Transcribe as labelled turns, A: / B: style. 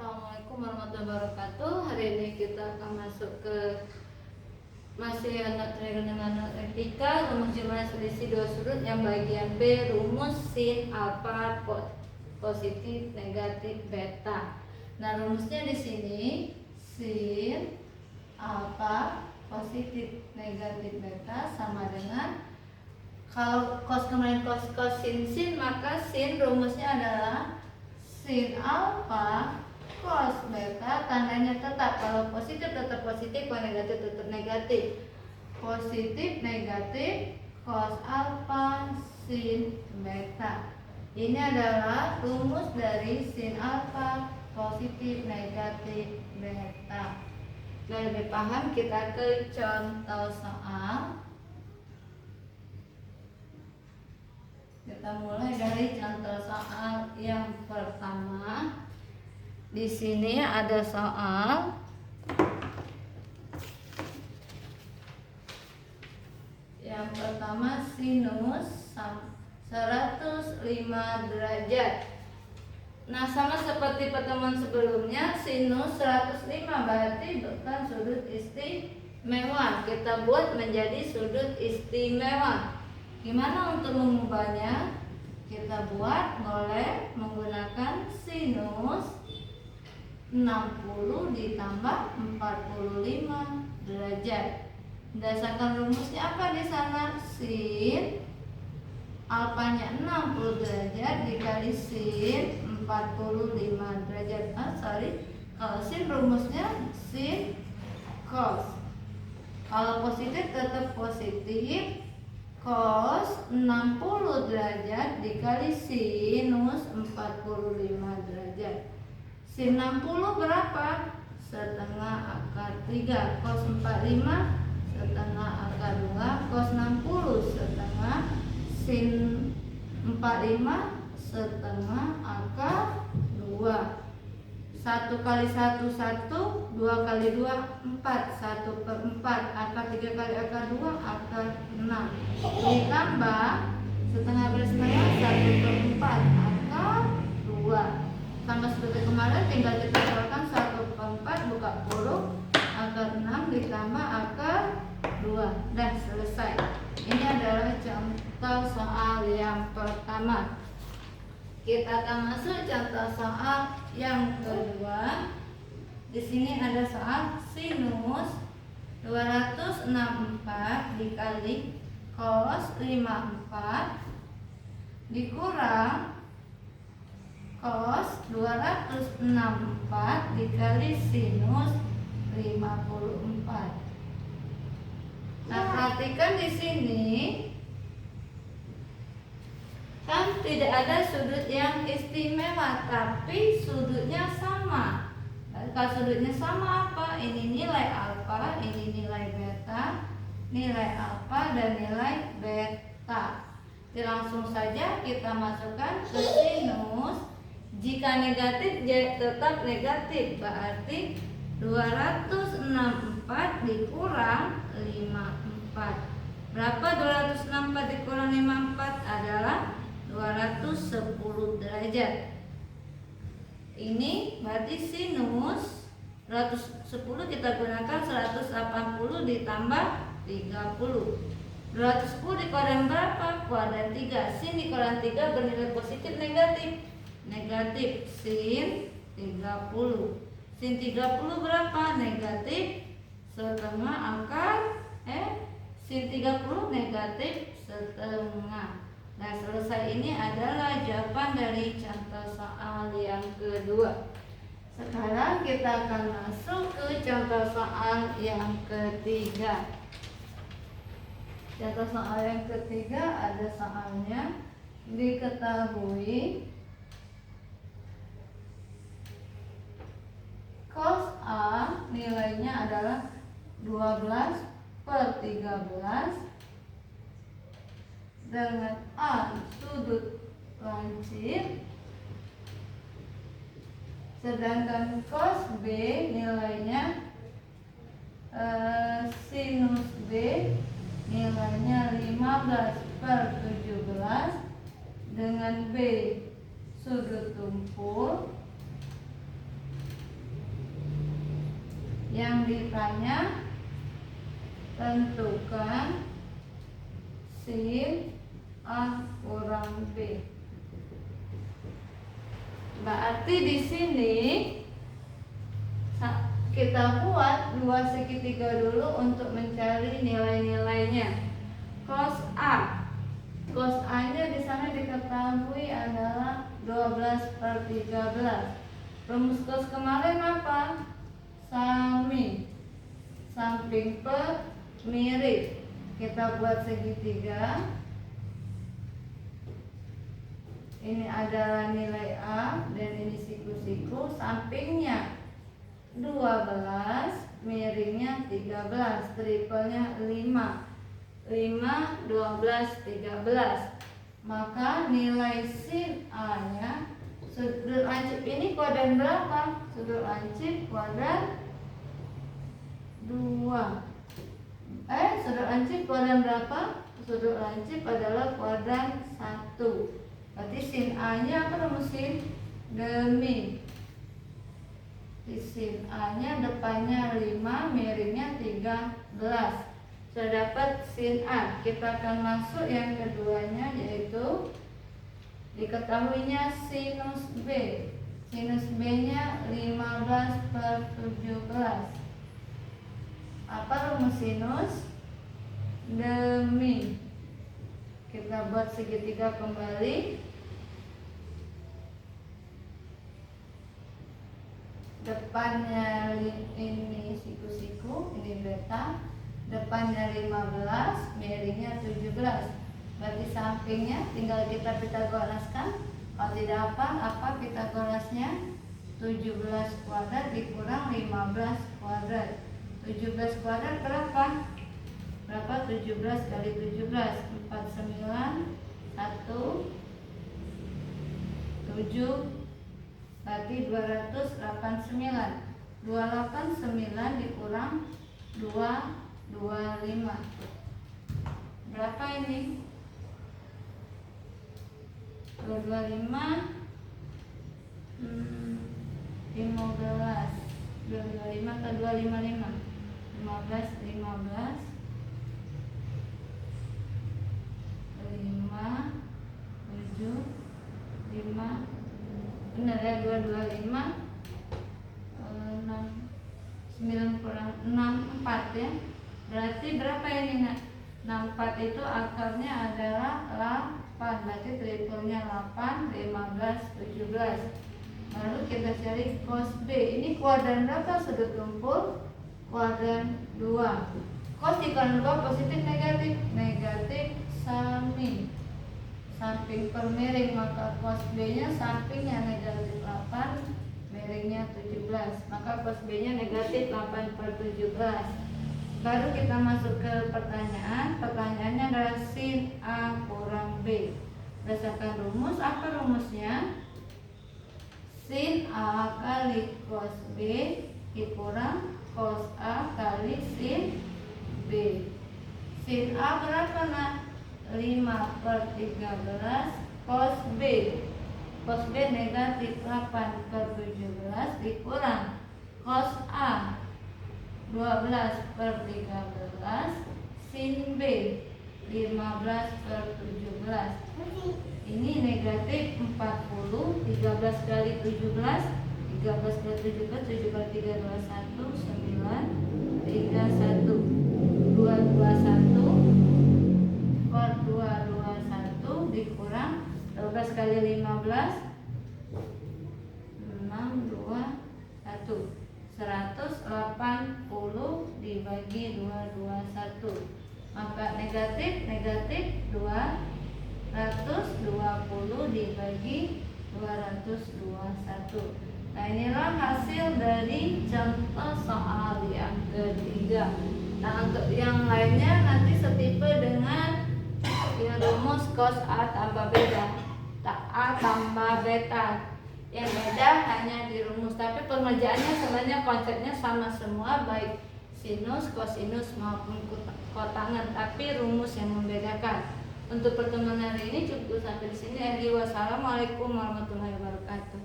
A: Assalamualaikum warahmatullahi wabarakatuh. Hari ini kita akan masuk ke masih anak dengan matematika, rumus jumlah selisih dua sudut yang bagian B, rumus sin alfa positif negatif beta. Nah, rumusnya di sini sin alfa positif negatif beta sama dengan, kalau cos kemarin cos sin, maka sin rumusnya adalah sin alfa cos beta, tandanya tetap. Kalau positif tetap positif, kalau negatif tetap negatif. Positif negatif cos alfa sin beta. Ini adalah rumus dari sin alfa positif negatif beta. Biar lebih paham, kita ke contoh soal. Kita mulai dari contoh soal yang pertama. Di sini ada soal yang pertama, sinus 105 derajat. Nah, sama seperti pertemuan sebelumnya, sinus 105 berarti bukan sudut istimewa. Kita buat menjadi sudut istimewa. Gimana untuk mengubahnya? Kita buat boleh menggunakan sinus 60 ditambah 45 derajat. Berdasarkan rumusnya apa di sana? Sin alfanya 60 derajat dikali sin 45 derajat. Kalau sin rumusnya sin cos. Kalau positif tetap positif. Cos 60 derajat dikali sinus 45 derajat. Sin 60 berapa? Setengah akar 3. Cos 45 setengah akar 2. Cos 60 setengah sin 45 setengah akar 2. 1 kali 1 1, 2 kali 2 4, 1/4, akar 3 kali akar 2 akar 6. Ditambah setengah kali setengah 1/4 akar 2. Sama seperti kemarin, tinggal kita keluarkan 1/4 buka kurung akar 6 ditambah akar 2. Dah selesai. Ini adalah contoh soal yang pertama. Kita akan masuk contoh soal yang kedua. Di sini ada soal sinus 264 dikali cos 54 dikurang cos 264 dikali sinus 54. Nah, perhatikan di sini kan tidak ada sudut yang istimewa, tapi sudutnya sama. Kalau sudutnya sama apa? Ini nilai alfa, ini nilai beta, nilai alfa dan nilai beta. Jadi langsung saja kita masukkan ke sinus. Jika negatif tetap negatif, berarti 264 dikurang 54. Berapa 264 dikurang 54? Adalah 210 derajat. Ini berarti sinus 110 kita gunakan 180 ditambah 30. 210 dikuadran berapa? Kuadran 3. Sin dikuadran 3 bernilai positif negatif. Negatif sin 30. Sin 30 berapa? Negatif setengah akar sin 30 negatif setengah. Nah, selesai. Ini adalah jawaban dari contoh soal yang kedua. Sekarang kita akan masuk ke contoh soal yang ketiga. Contoh soal yang ketiga ada soalnya, diketahui cos A nilainya adalah 12/13 dengan A sudut lancip, sedangkan cos B nilainya sinus B nilainya 15/17 dengan B sudut tumpul Yang ditanya, tentukan sin A kurang B. Berarti di sini kita buat dua segitiga dulu untuk mencari nilai-nilainya. Cos A. Cos A-nya di sana diketahui adalah 12/13. Rumus cos kemarin apa? Sami. Samping per mirip. Kita buat segitiga. Ini adalah nilai A dan ini siku-siku. Sampingnya 12, miringnya 13, triplenya 5. 5, 12, 13. Maka nilai sin A-nya, sudut lancip ini kuadran berapa? Sudut lancip kuadran 2. Sudut lancip kuadran berapa? Sudut lancip adalah kuadran 1. Berarti sin A-nya apa rumus sin? Demi. Sin A-nya depannya 5, miringnya 13. Sudah dapat sin A. Kita akan masuk yang keduanya, yaitu diketahuinya sinus B. Sinus B-nya 15/17. Apa rumus sinus? Demi. Kita buat segitiga kembali. Depannya ini siku-siku, ini beta. Depannya 15, miringnya 17. Berarti sampingnya tinggal kita Pitagoraskan. Kalau tidak apa Pitagorasnya? 17 kuadrat dikurang 15 kuadrat. 17 kuadrat berapa? Berapa 17 kali 17? 49, 1, 7. Berarti 289. 289 dikurang 225. Berapa ini? 225 15. 225 ke 255. 15 5 7 5. Benar ya, 225 6 9 kurang 6 4 ya. Berarti berapa ini nak? 64 itu akarnya adalah 8. Berarti triplenya 8, 15, 17. Lalu kita cari cos B. Ini kuadran berapa sudut tumpul? Kuadran 2. Cos dikuadran 2 positif negatif? Negatif sami. Samping per miring, maka cos B-nya sampingnya negatif 8, miringnya 17. Maka cos B-nya negatif 8/17. Baru kita masuk ke pertanyaan. Pertanyaannya adalah sin A kurang B. Berdasarkan rumus, apa rumusnya? Sin A kali cos B dikurang cos A kali sin B. Sin A berapa nak? 5/13 cos B. Cos B negatif 8/17 dikurang cos A 12/13 sin B 15/17. Ini negatif 40. 13 kali 17, 13 kali 17, 7 kali 3 21, 9 31, 221 per 221 dikurang 12 kali 15 6 2 1, 180 dibagi 221. Maka negatif 220 dibagi 221. Nah, inilah hasil dari contoh soal yang ketiga. Nah, untuk yang lainnya nanti setipe dengan yang rumus cos A tambah beta. A tambah beta. Yang beda hanya di rumus, tapi pengerjaannya sebenarnya konsepnya sama semua, baik sinus, kosinus maupun kotangan, tapi rumus yang membedakan. Untuk pertemuan hari ini cukup sampai di sini. Wassalamualaikum warahmatullahi wabarakatuh.